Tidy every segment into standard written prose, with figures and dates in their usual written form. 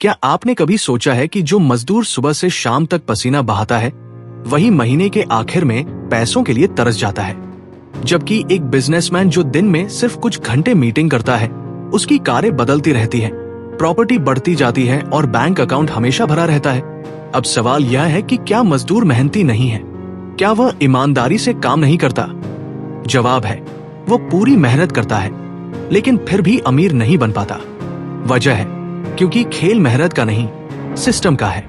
क्या आपने कभी सोचा है कि जो मजदूर सुबह से शाम तक पसीना बहाता है, वही महीने के आखिर में पैसों के लिए तरस जाता है, जबकि एक बिजनेसमैन जो दिन में सिर्फ कुछ घंटे मीटिंग करता है, उसकी कारें बदलती रहती हैं, प्रॉपर्टी बढ़ती जाती है और बैंक अकाउंट हमेशा भरा रहता है। अब सवाल यह है कि क्या मजदूर मेहनती नहीं है? क्या वह ईमानदारी से काम नहीं करता? जवाब है, वो पूरी मेहनत करता है, लेकिन फिर भी अमीर नहीं बन पाता। वजह है क्योंकि खेल मेहनत का नहीं, सिस्टम का है।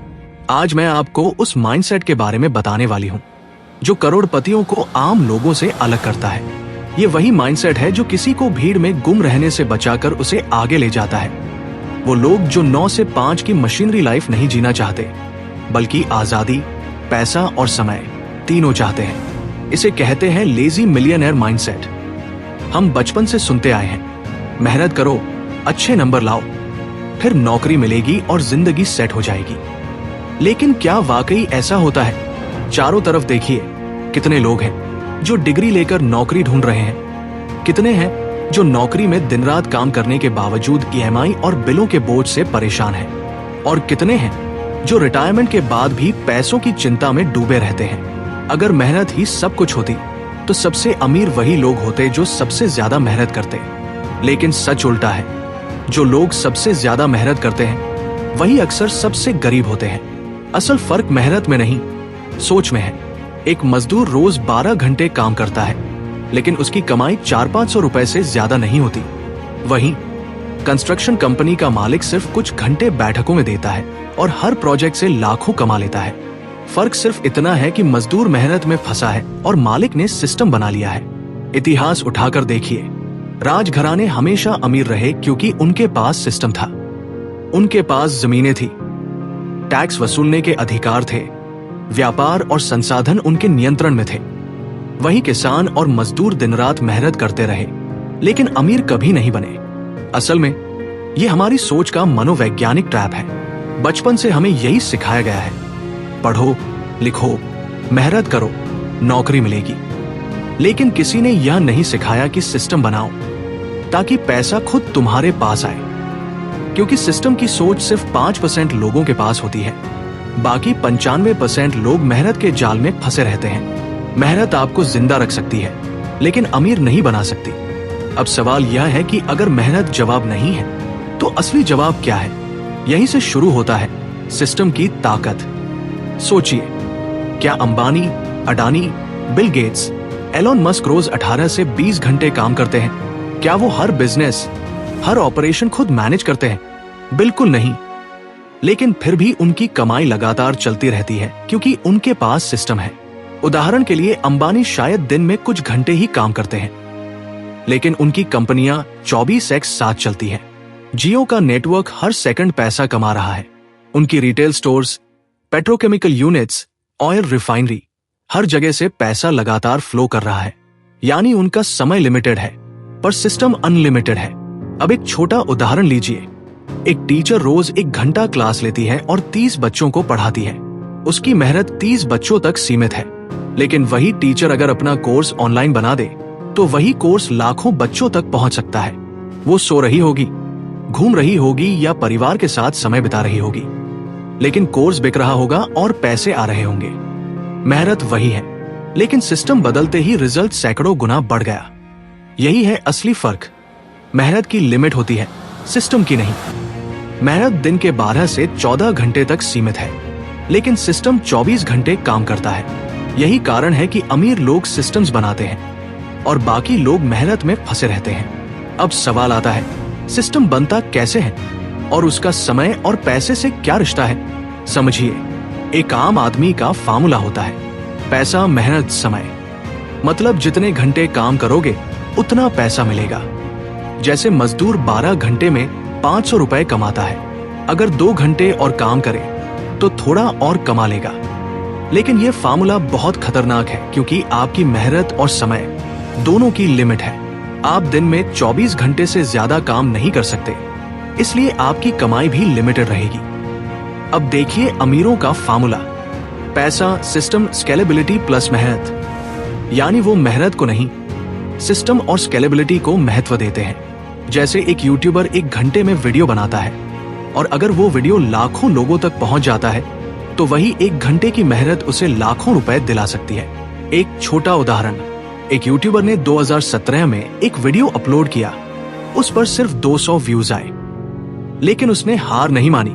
आज मैं आपको उस माइंडसेट के बारे में बताने वाली हूँ जो करोड़पतियों को आम लोगों से अलग करता है। ये वही माइंडसेट है जो किसी को भीड़ में गुम रहने से बचाकर उसे आगे ले जाता है। वो लोग जो 9 से 5 की मशीनरी लाइफ नहीं जीना चाहते, बल्कि आजादी, पैसा और समय तीनों चाहते हैं। इसे कहते हैं लेजी मिलियनेयर माइंडसेट। हम बचपन से सुनते आए हैं, मेहनत करो, अच्छे नंबर लाओ, फिर नौकरी मिलेगी और जिंदगी सेट हो जाएगी। लेकिन क्या वाकई ऐसा होता है? चारों तरफ देखिए, कितने लोग हैं जो डिग्री लेकर नौकरी ढूंढ रहे हैं, कितने हैं जो नौकरी में दिन रात काम करने के बावजूद ईएमआई और बिलों के बोझ से परेशान हैं, और कितने हैं जो रिटायरमेंट के बाद भी पैसों की चिंता में डूबे रहते हैं। अगर मेहनत ही सब कुछ होती तो सबसे अमीर वही लोग होते जो सबसे ज्यादा मेहनत करते। लेकिन सच उल्टा है, जो लोग सबसे ज्यादा मेहनत करते हैं वही अक्सर सबसे गरीब होते हैं। असल फर्क मेहनत में नहीं, सोच में है। एक मजदूर रोज 12 घंटे काम करता है, लेकिन उसकी कमाई 400-500 रुपए से ज्यादा नहीं होती। वहीं कंस्ट्रक्शन कंपनी का मालिक सिर्फ कुछ घंटे बैठकों में देता है और हर प्रोजेक्ट से लाखों कमा लेता है। फर्क सिर्फ इतना है कि मजदूर मेहनत में फंसा है और मालिक ने सिस्टम बना लिया है। इतिहास उठाकर देखिए, राजघराने हमेशा अमीर रहे क्योंकि उनके पास सिस्टम था। उनके पास जमीनें थी, टैक्स वसूलने के अधिकार थे, व्यापार और संसाधन उनके नियंत्रण में थे। वही किसान और मजदूर दिन रात मेहनत करते रहे, लेकिन अमीर कभी नहीं बने। असल में ये हमारी सोच का मनोवैज्ञानिक ट्रैप है। बचपन से हमें यही सिखाया गया है, पढ़ो लिखो, मेहनत करो, नौकरी मिलेगी। लेकिन किसी ने यह नहीं सिखाया कि सिस्टम बनाओ ताकि पैसा खुद तुम्हारे पास आए, क्योंकि सिस्टम की सोच सिर्फ 5% लोगों के पास होती है। बाकी 95% लोग मेहनत के जाल में फंसे रहते हैं। मेहनत आपको जिंदा रख सकती है, लेकिन अमीर नहीं बना सकती। अब सवाल यह है कि अगर मेहनत जवाब नहीं है तो असली जवाब क्या है? यहीं से शुरू होता है सिस्टम की ताकत। सोचिए, क्या Ambani, Adani, Bill Gates, Elon Musk रोज 18 से 20 घंटे काम करते हैं? क्या वो हर बिजनेस, हर ऑपरेशन खुद मैनेज करते हैं? बिल्कुल नहीं। लेकिन फिर भी उनकी कमाई लगातार चलती रहती है क्योंकि उनके पास सिस्टम है। उदाहरण के लिए अंबानी शायद दिन में कुछ घंटे ही काम करते हैं, लेकिन उनकी कंपनियां 24x7 चलती हैं। जियो का नेटवर्क हर सेकंड पैसा कमा रहा है। उनकी retail stores, petrochemical units, oil refinery, हर जगह से पैसा लगातार फ्लो कर रहा है। यानी उनका समय लिमिटेड है पर सिस्टम अनलिमिटेड है। अब एक छोटा उदाहरण लीजिए। एक टीचर रोज 1 घंटा क्लास लेती है और 30 बच्चों को पढ़ाती है। उसकी मेहनत 30 बच्चों तक सीमित है। लेकिन वही टीचर अगर अपना कोर्स ऑनलाइन बना दे तो वही कोर्स लाखों बच्चों तक पहुंच सकता है। वो सो रही होगी, घूम रही होगी या परिवार के साथ समय बिता रही होगी, लेकिन कोर्स बिक रहा होगा और पैसे आ रहे होंगे। मेहनत वही है, लेकिन सिस्टम बदलते ही रिजल्ट सैकड़ों गुना बढ़ गया। यही है असली फर्क। मेहनत की लिमिट होती है, सिस्टम की नहीं। मेहनत दिन के 12 से 14 घंटे तक सीमित है, लेकिन सिस्टम 24 घंटे काम करता है। यही कारण है कि अमीर लोग सिस्टम्स बनाते हैं और बाकी लोग मेहनत में फंसे रहते हैं। अब सवाल आता है, सिस्टम बनता कैसे है और उसका समय और पैसे से क्या रिश्ता है? समझिए, एक आम आदमी का फार्मूला होता है, पैसा मेहनत समय। मतलब जितने घंटे काम करोगे उतना पैसा मिलेगा। जैसे मजदूर 12 घंटे में 500 रुपए कमाता है, अगर 2 घंटे और काम करे तो थोड़ा और कमा लेगा। लेकिन यह फार्मूला बहुत खतरनाक है क्योंकि आपकी मेहनत और समय दोनों की लिमिट है। आप दिन में 24 घंटे से ज्यादा काम नहीं कर सकते, इसलिए आपकी कमाई भी लिमिटेड रहेगी। अब देखिए अमीरों का फार्मूला, पैसा, सिस्टम, स्केलेबिलिटी प्लस मेहनत। यानी वो मेहनत को नहीं, सिस्टम और स्केलेबिलिटी को महत्व देते हैं। जैसे एक यूट्यूबर 1 घंटे में वीडियो बनाता है, और अगर वो वीडियो लाखों लोगों तक पहुंच जाता है तो वही 1 घंटे की मेहनत उसे लाखों रुपए दिला सकती है। एक छोटा उदाहरण, एक यूट्यूबर ने 2017 में एक वीडियो अपलोड किया, उस पर सिर्फ 200 व्यूज आए, लेकिन उसने हार नहीं मानी।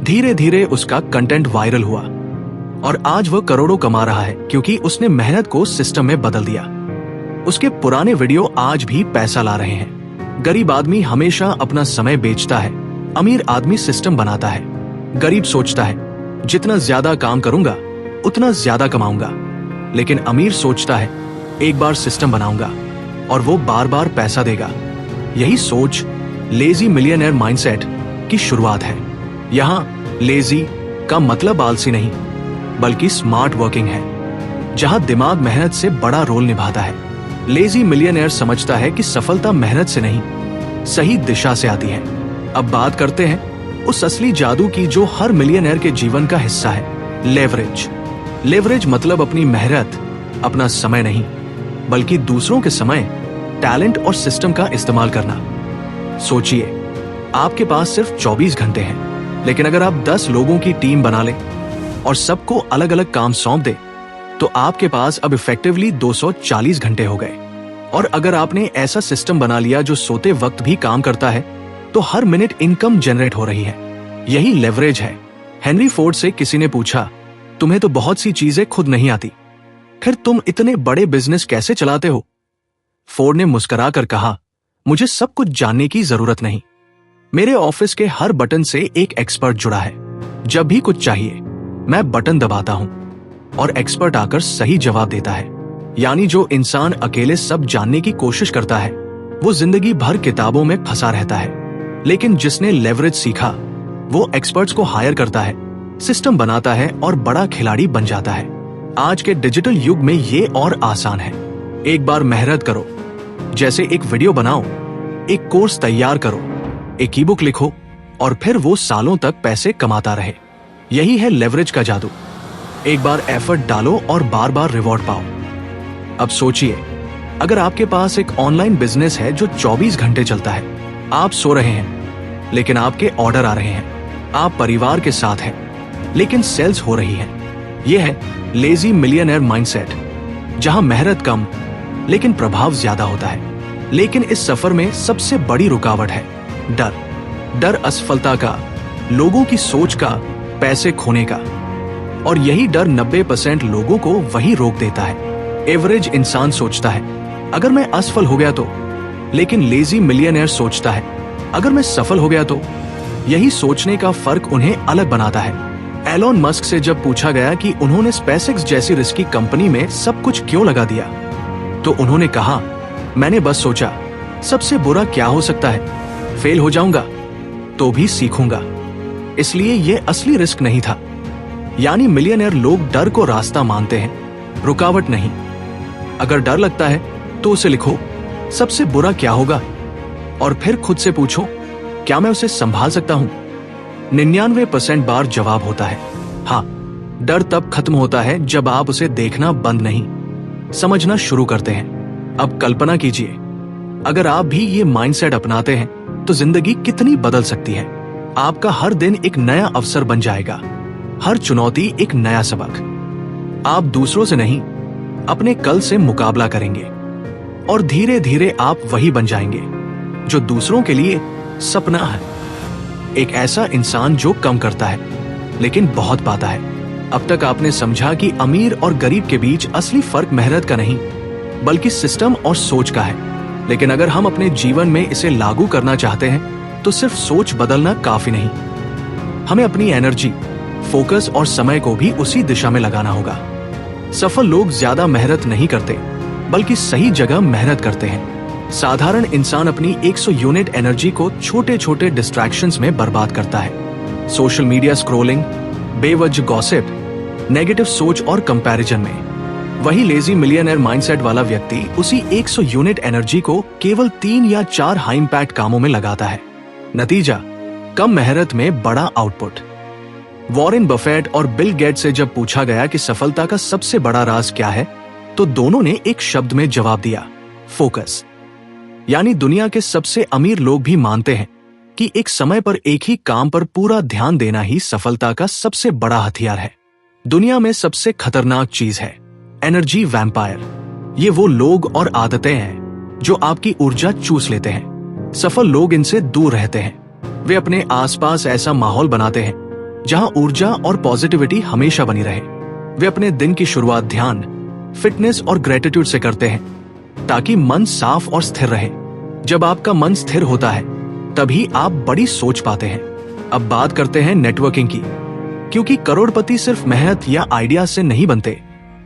धीरे धीरे उसका कंटेंट वायरल हुआ और आज वह करोड़ों कमा रहा है क्योंकि उसने मेहनत को सिस्टम में बदल दिया। उसके पुराने वीडियो आज भी पैसा ला रहे हैं। गरीब आदमी हमेशा अपना समय बेचता है, अमीर आदमी सिस्टम बनाता है। गरीब सोचता है जितना ज्यादा काम करूंगा उतना ज्यादा कमाऊंगा, लेकिन अमीर सोचता है एक बार सिस्टम बनाऊंगा और वो बार बार पैसा देगा। यही सोच लेजी मिलियनेयर माइंडसेट की शुरुआत है। यहाँ लेजी का मतलब आलसी नहीं बल्कि स्मार्ट वर्किंग है, जहां दिमाग मेहनत से बड़ा रोल निभाता है। लेजी मिलियनेयर समझता है कि सफलता मेहनत से नहीं, सही दिशा से आती है। अब बात करते हैं उस असली जादू की जो हर मिलियनेयर के जीवन का हिस्सा है, लेवरेज। लेवरेज मतलब अपनी मेहनत, अपना समय नहीं बल्कि दूसरों के समय, टैलेंट और सिस्टम का इस्तेमाल करना। सोचिए, आपके पास सिर्फ 24 घंटे हैं, लेकिन अगर आप 10 लोगों की टीम बना लें और सबको अलग अलग काम सौंप दें तो आपके पास अब इफेक्टिवली 240 घंटे हो गए। और अगर आपने ऐसा सिस्टम बना लिया जो सोते वक्त भी काम करता है तो हर मिनट इनकम जनरेट हो रही है। यही लेवरेज है। हेनरी फोर्ड से किसी ने पूछा, तुम्हें तो बहुत सी चीजें खुद नहीं आती, फिर तुम इतने बड़े बिजनेस कैसे चलाते हो? फोर्ड ने मुस्कुरा कर कहा, मुझे सब कुछ जानने की जरूरत नहीं। मेरे ऑफिस के हर बटन से एक एक्सपर्ट जुड़ा है। जब भी कुछ चाहिए मैं बटन दबाता हूं और एक्सपर्ट आकर सही जवाब देता है। यानी जो इंसान अकेले सब जानने की कोशिश करता है वो जिंदगी भर किताबों में फंसा रहता है, लेकिन जिसने लेवरेज सीखा वो एक्सपर्ट्स को हायर करता है, सिस्टम बनाता है और बड़ा खिलाड़ी बन जाता है। आज के डिजिटल युग में ये और आसान है। एक बार मेहनत करो, जैसे एक वीडियो बनाओ, एक कोर्स तैयार करो, एक ई बुक लिखो और फिर वो सालों तक पैसे कमाता रहे। यही है लेवरेज का जादू। एक बार एफर्ट डालो और बार बार रिवॉर्ड पाओ। अब सोचिए, अगर आपके पास एक ऑनलाइन बिजनेस है जो 24 घंटे चलता है, आप सो रहे हैं लेकिन आपके ऑर्डर आ रहे हैं, आप परिवार के साथ हैं लेकिन सेल्स हो रही है। यह है लेजी मिलियनेयर माइंडसेट, जहां मेहनत कम लेकिन प्रभाव ज्यादा होता है। लेकिन इस सफर में सबसे बड़ी रुकावट है डर। डर असफलता का, लोगों की सोच का, पैसे खोने का। और यही डर 90% लोगों को वही रोक देता है। एवरेज इंसान सोचता है अगर मैं असफल हो गया तो, लेकिन लेजी मिलियनेयर सोचता है अगर मैं सफल हो गया तो। यही सोचने का फर्क उन्हें अलग बनाता है। एलोन मस्क से जब पूछा गया कि उन्होंने स्पेसएक्स जैसी रिस्की कंपनी में सब कुछ क्यों लगा दिया, तो उन्होंने कहा, मैंने बस सोचा सबसे बुरा क्या हो सकता है, फेल हो जाऊंगा तो भी सीखूंगा। इसलिए ये असली रिस्क नहीं था। यानी मिलियनेयर लोग डर को रास्ता मानते हैं, रुकावट नहीं। अगर डर लगता है तो उसे लिखो, सबसे बुरा क्या होगा, और फिर खुद से पूछो, क्या मैं उसे संभाल सकता हूं? 99% बार जवाब होता है हाँ। डर तब खत्म होता है जब आप उसे देखना बंद नहीं, समझना शुरू करते हैं। अब कल्पना कीजिए, अगर आप भी ये माइंडसेट अपनाते हैं तो जिंदगी कितनी बदल सकती है। आपका हर दिन एक नया अवसर बन जाएगा, हर चुनौती एक नया सबक। आप दूसरों से नहीं, अपने कल से मुकाबला करेंगे और धीरे धीरे आप वही बन जाएंगे जो दूसरों के लिए सपना है। एक ऐसा इंसान जो कम करता है लेकिन बहुत पाता है। अब तक आपने समझा कि अमीर और गरीब के बीच असली फर्क मेहनत का नहीं बल्कि सिस्टम और सोच का है। लेकिन अगर हम अपने जीवन में इसे लागू करना चाहते हैं तो सिर्फ सोच बदलना काफी नहीं, हमें अपनी एनर्जी, फोकस और समय को भी उसी दिशा में लगाना होगा। सफल लोग ज्यादा मेहनत नहीं करते बल्कि सही जगह मेहनत करते हैं। साधारण इंसान अपनी 100 यूनिट एनर्जी को छोटे छोटे डिस्ट्रैक्शंस में बर्बाद करता है। सोशल मीडिया स्क्रॉलिंग, बेवजह गॉसिप, नेगेटिव सोच और कंपैरिजन में। वही लेजी मिलियनेयर माइंडसेट वाला व्यक्ति उसी 100 यूनिट एनर्जी को केवल 3 या 4 हाई इंपैक्ट कामों में लगाता है। नतीजा, कम मेहनत में बड़ा आउटपुट। वॉरेन बफेट और बिल गेट्स से जब पूछा गया कि सफलता का सबसे बड़ा राज क्या है, तो दोनों ने एक शब्द में जवाब दिया, फोकस। यानी दुनिया के सबसे अमीर लोग भी मानते हैं कि एक समय पर एक ही काम पर पूरा ध्यान देना ही सफलता का सबसे बड़ा हथियार है। दुनिया में सबसे खतरनाक चीज है एनर्जी वैम्पायर। ये वो लोग और आदतें हैं जो आपकी ऊर्जा चूस लेते हैं। सफल लोग इनसे दूर रहते हैं। वे अपने आसपास ऐसा माहौल बनाते हैं जहां ऊर्जा और पॉजिटिविटी हमेशा बनी रहे। वे अपने दिन की शुरुआत ध्यान, फिटनेस और ग्रेटिट्यूड से करते हैं ताकि मन साफ और स्थिर रहे। जब आपका मन स्थिर होता है तभी आप बड़ी सोच पाते हैं। अब बात करते हैं नेटवर्किंग की, क्योंकि करोड़पति सिर्फ मेहनत या आइडिया से नहीं बनते,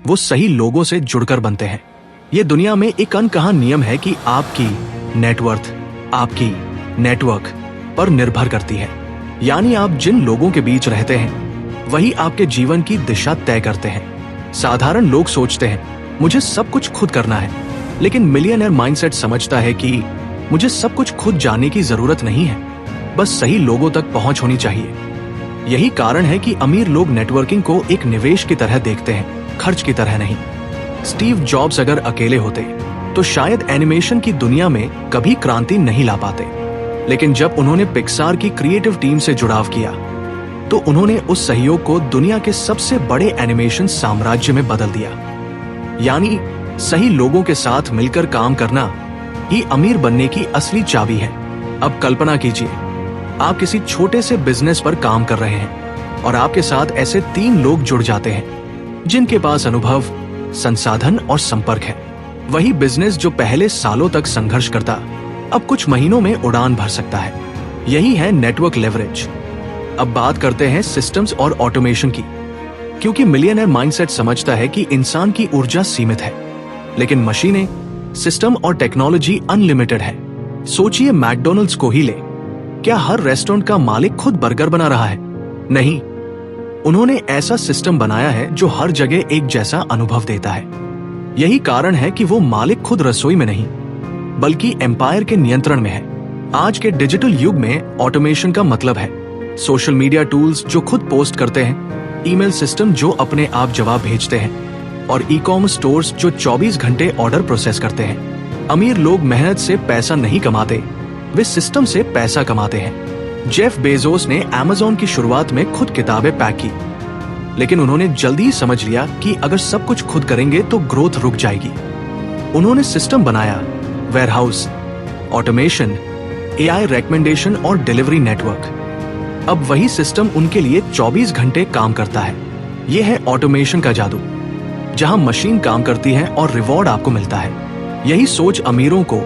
वो सही लोगों से जुड़कर बनते हैं। ये दुनिया में एक अनकहा नियम है कि आपकी नेटवर्थ आपकी नेटवर्क पर निर्भर करती है। यानी आप जिन लोगों के बीच रहते हैं वही आपके जीवन की दिशा तय करते हैं। साधारण लोग सोचते हैं मुझे सब कुछ खुद करना है, लेकिन मिलियनेयर माइंडसेट समझता है कि मुझे सब कुछ खुद जानने की जरूरत नहीं है, बस सही लोगों तक पहुंच होनी चाहिए। यही कारण है कि अमीर लोग नेटवर्किंग को एक निवेश की तरह देखते हैं, खर्च की तरह नहीं। स्टीव जॉब्स अगर अकेले होते तो शायद एनिमेशन की दुनिया में कभी क्रांति नहीं ला पाते, लेकिन जब उन्होंने पिक्सार की क्रिएटिव टीम से जुड़ाव किया तो उन्होंने उस सहयोग को दुनिया के सबसे बड़े एनिमेशन साम्राज्य में बदल दिया। यानी सही लोगों के साथ मिलकर काम करना ही अमीर बनने की असली चाबी है। अब कल्पना कीजिए आप किसी छोटे से बिजनेस पर काम कर रहे हैं और आपके साथ ऐसे 3 लोग जुड़ जाते हैं जिनके पास अनुभव, संसाधन और संपर्क है। वही बिजनेस जो पहले सालों तक संघर्ष करता अब कुछ महीनों में उड़ान भर सकता है। यही है नेटवर्क लेवरेज। अब बात करते हैं सिस्टम्स और ऑटोमेशन की, क्योंकि मिलियनेयर माइंडसेट समझता है कि इंसान की ऊर्जा सीमित है, लेकिन मशीनें, सिस्टम और टेक्नोलॉजी अनलिमिटेड है। सोचिए मैकडॉनल्ड्स को ही ले। क्या हर रेस्टोरेंट का मालिक खुद बर्गर बना रहा है? नहीं, उन्होंने ऐसा सिस्टम बनाया है जो हर जगह एक जैसा अनुभव देता है। यही कारण है कि वो मालिक खुद रसोई में नहीं बल्कि एम्पायर के नियंत्रण में है। आज के डिजिटल युग में ऑटोमेशन का मतलब है सोशल मीडिया टूल्स जो खुद पोस्ट करते हैं, ईमेल सिस्टम जो अपने आप जवाब भेजते हैं और ई-कॉमर्स स्टोर्स जो 24 घंटे ऑर्डर प्रोसेस करते हैं। अमीर लोग मेहनत से पैसा नहीं कमाते, वे सिस्टम से पैसा कमाते हैं। जेफ बेजोस ने अमेज़न की शुरुआत में खुद किताबें पैक की, लेकिन उन्होंने जल्दी ही समझ लिया कि अगर सब कुछ खुद करेंगे तो ग्रोथ रुक जाएगी। उन्होंने सिस्टम बनाया, वेयरहाउस, ऑटोमेशन, एआई रिकमेंडेशन और डिलीवरी नेटवर्क। अब वही सिस्टम उनके लिए 24 घंटे काम करता है। यह है ऑटोमेशन का जादू, जहां मशीन काम करती है और रिवॉर्ड आपको मिलता है। यही सोच अमीरों को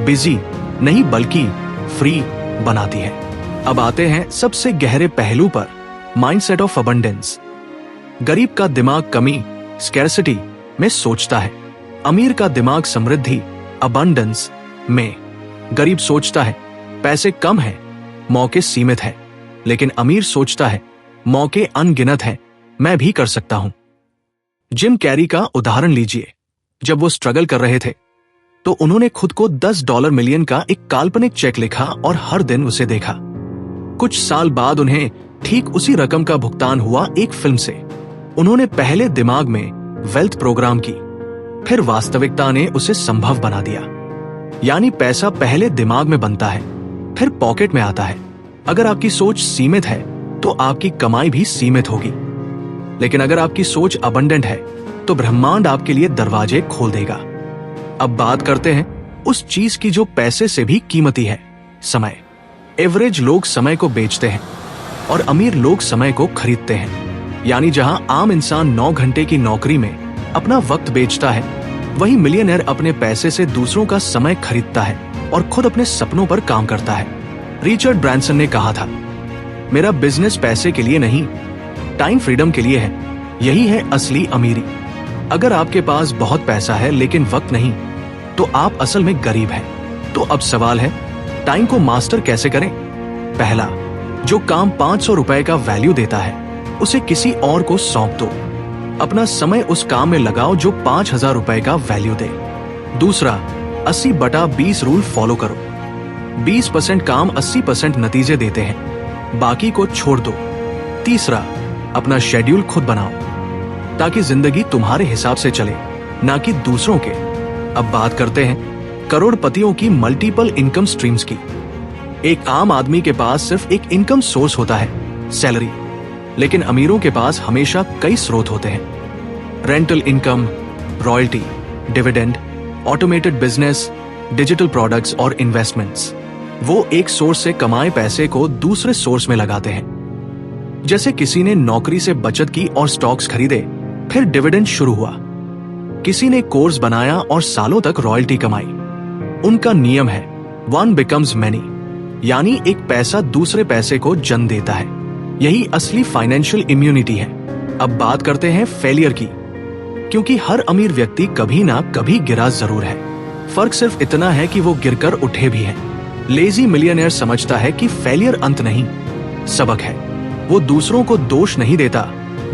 बिजी नहीं बल्कि फ्री बनाती है। अब आते हैं सबसे गहरे पहलू पर, माइंडसेट ऑफ अबंडेंस। गरीब का दिमाग कमी, स्कैर्सिटी में सोचता है। अमीर का दिमाग समृद्धि, अबंडेंस में। गरीब सोचता है पैसे कम हैं, मौके सीमित है, लेकिन अमीर सोचता है मौके अनगिनत हैं, मैं भी कर सकता हूं। जिम कैरी का उदाहरण लीजिए। जब वो स्ट्रगल कर रहे थे तो उन्होंने खुद को $10 मिलियन का एक काल्पनिक चेक लिखा और हर दिन उसे देखा। कुछ साल बाद उन्हें ठीक उसी रकम का भुगतान हुआ एक फिल्म से। उन्होंने पहले दिमाग में वेल्थ प्रोग्राम की, फिर वास्तविकता ने उसे संभव बना दिया। यानी पैसा पहले दिमाग में बनता है, फिर पॉकेट में आता है। अगर आपकी सोच सीमित है तो आपकी कमाई भी सीमित होगी, लेकिन अगर आपकी सोच अबंडेंट है तो ब्रह्मांड आपके लिए दरवाजे खोल देगा। अब बात करते हैं उस चीज की जो पैसे से भी कीमती है, समय। एवरेज लोग समय को बेचते हैं और अमीर लोग समय को खरीदते हैं। यानी जहां आम इंसान 9 घंटे की नौकरी में अपना वक्त बेचता है, वही मिलियनेयर अपने पैसे से दूसरों का समय खरीदता है और खुद अपने सपनों पर काम करता है। रिचर्ड ब्रांसन ने कहा था, मेरा बिजनेस पैसे के लिए नहीं, टाइम फ्रीडम के लिए है। यही है असली अमीरी। अगर आपके पास बहुत पैसा है लेकिन वक्त नहीं, तो आप असल में गरीब हैं। तो अब सवाल है, टाइम को मास्टर कैसे करें? पहला, जो काम 500 रुपए का वैल्यू देता है उसे किसी और को सौंप दो। अपना समय उस काम में लगाओ जो 5000 रुपए का वैल्यू दे। दूसरा, 80/20 रूल फॉलो करो। 20% काम 80% नतीजे देते हैं, बाकी को छोड़ दो। तीसरा, अपना शेड्यूल खुद बनाओ ताकि जिंदगी तुम्हारे हिसाब से चले, ना कि दूसरों के। अब बात करते हैं करोड़पतियों की मल्टीपल इनकम स्ट्रीम्स की। एक आम आदमी के पास सिर्फ एक इनकम सोर्स होता है, सैलरी, लेकिन अमीरों के पास हमेशा कई स्रोत होते हैं। Rental income, royalty, dividend, automated business, digital products और इन्वेस्टमेंट्स। वो एक सोर्स से कमाए पैसे को दूसरे सोर्स में लगाते हैं। जैसे किसी ने नौकरी से बचत की और स्टॉक्स खरीदे, फिर डिविडेंड शुरू हुआ। किसी ने कोर्स बनाया और सालों तक रॉयल्टी कमाई। उनका नियम है वन बिकम्स मैनी, यानी एक पैसा दूसरे पैसे को जन्म देता है। यही असली फाइनेंशियल इम्यूनिटी है। अब बात करते हैं फेलियर की, क्योंकि हर अमीर व्यक्ति कभी ना कभी गिरा जरूर है। फर्क सिर्फ इतना है कि वो गिरकर उठे भी हैं। लेजी मिलियनेयर समझता है कि फेलियर अंत नहीं, सबक है। वो दूसरों को दोष नहीं देता,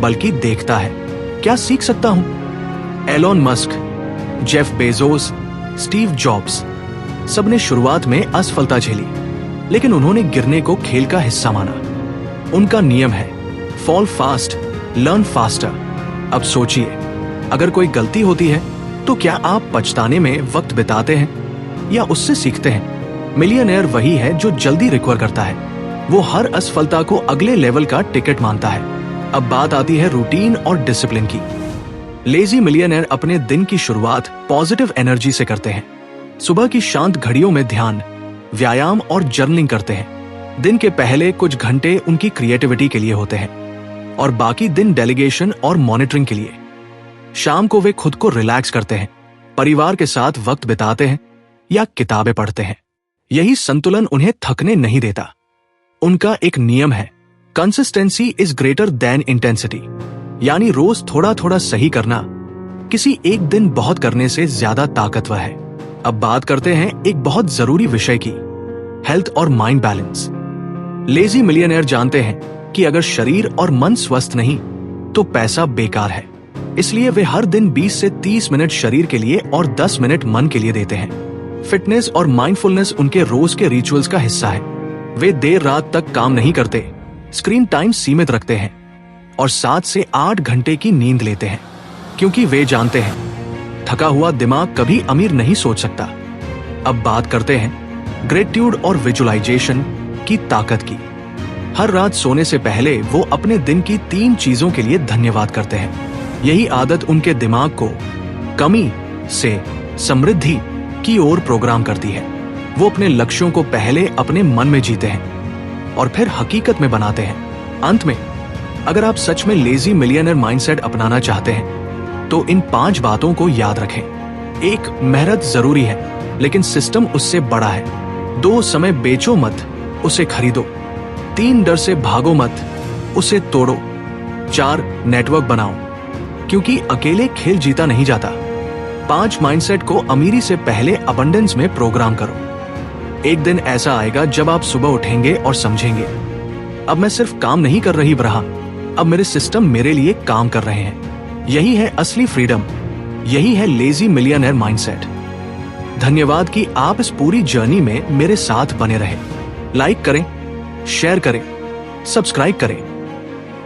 बल्कि देखता है क्या सीख सकता हूं। Elon Musk, Jeff Bezos, Steve Jobs, सबने शुरुआत में असफलता झेली, लेकिन उन्होंने गिरने को खेल का हिस्सा माना। उनका नियम है फॉल फास्ट, लर्न फास्टर। अब सोचिए, अगर कोई गलती होती है तो क्या आप पछताने में वक्त बिताते हैं या उससे सीखते हैं? मिलियनेयर वही है जो जल्दी रिकवर करता है। वो हर असफलता को अगले लेवल का टिकट मानता है। अब बात आती है रूटीन और डिसिप्लिन की। लेजी मिलियनेयर अपने दिन की शुरुआत पॉजिटिव एनर्जी से करते हैं। सुबह की शांत घड़ियों में ध्यान, व्यायाम और जर्नलिंग करते हैं। दिन के पहले कुछ घंटे उनकी क्रिएटिविटी के लिए होते हैं और बाकी दिन डेलीगेशन और मॉनिटरिंग के लिए। शाम को वे खुद को रिलैक्स करते हैं, परिवार के साथ वक्त बिताते हैं या किताबें पढ़ते हैं। यही संतुलन उन्हें थकने नहीं देता। उनका एक नियम है consistency is greater than intensity, यानी रोज थोड़ा थोड़ा सही करना किसी एक दिन बहुत करने से ज्यादा ताकतवर है। अब बात करते हैं एक बहुत जरूरी विषय की, हेल्थ और माइंड बैलेंस। लेजी मिलियनेयर जानते हैं कि अगर शरीर और मन स्वस्थ नहीं तो पैसा बेकार है। इसलिए वे हर दिन 20 से 30 मिनट शरीर के लिए और 10 मिनट मन के लिए देते हैं। फिटनेस और माइंडफुलनेस उनके रोज के रिचुअल्स का हिस्सा है। वे देर रात तक काम नहीं करते, स्क्रीन टाइम सीमित रखते हैं और 7 से 8 घंटे की नींद लेते हैं, क्योंकि वे जानते हैं थका हुआ दिमाग कभी अमीर नहीं सोच सकता। अब बात करते हैं ग्रेटिट्यूड और विजुअलाइजेशन की ताकत की। हर रात सोने से पहले वो अपने दिन की 3 चीजों के लिए धन्यवाद करते हैं। यही आदत उनके दिमाग को कमी से समृद्धि की ओर प्रोग्राम करती है। वो अपने लक्ष्यों को पहले अपने मन में जीते हैं और फिर हकीकत में बनाते हैं। अंत में, अगर आप सच में लेजी मिलियनेयर माइंडसेट अपनाना चाहते हैं तो इन 5 बातों को याद रखें। 1, मेहनत जरूरी है, लेकिन सिस्टम उससे बड़ा है। 2, समय बेचो मत, उसे खरीदो। 3, डर से भागो मत, उसे तोड़ो। 4, नेटवर्क बनाओ, क्योंकि अकेले खेल जीता नहीं जाता। 5, माइंडसेट को अमीरी से पहले अबंडेंस में प्रोग्राम करो। एक दिन ऐसा आएगा जब आप सुबह उठेंगे और समझेंगे, अब मैं सिर्फ काम नहीं कर रही रहा, अब मेरे सिस्टम मेरे लिए काम कर रहे हैं। यही है असली फ्रीडम, यही है लेजी मिलियनेयर माइंडसेट। धन्यवाद कि आप इस पूरी जर्नी में मेरे साथ बने रहे। लाइक करें, शेयर करें, सब्सक्राइब करें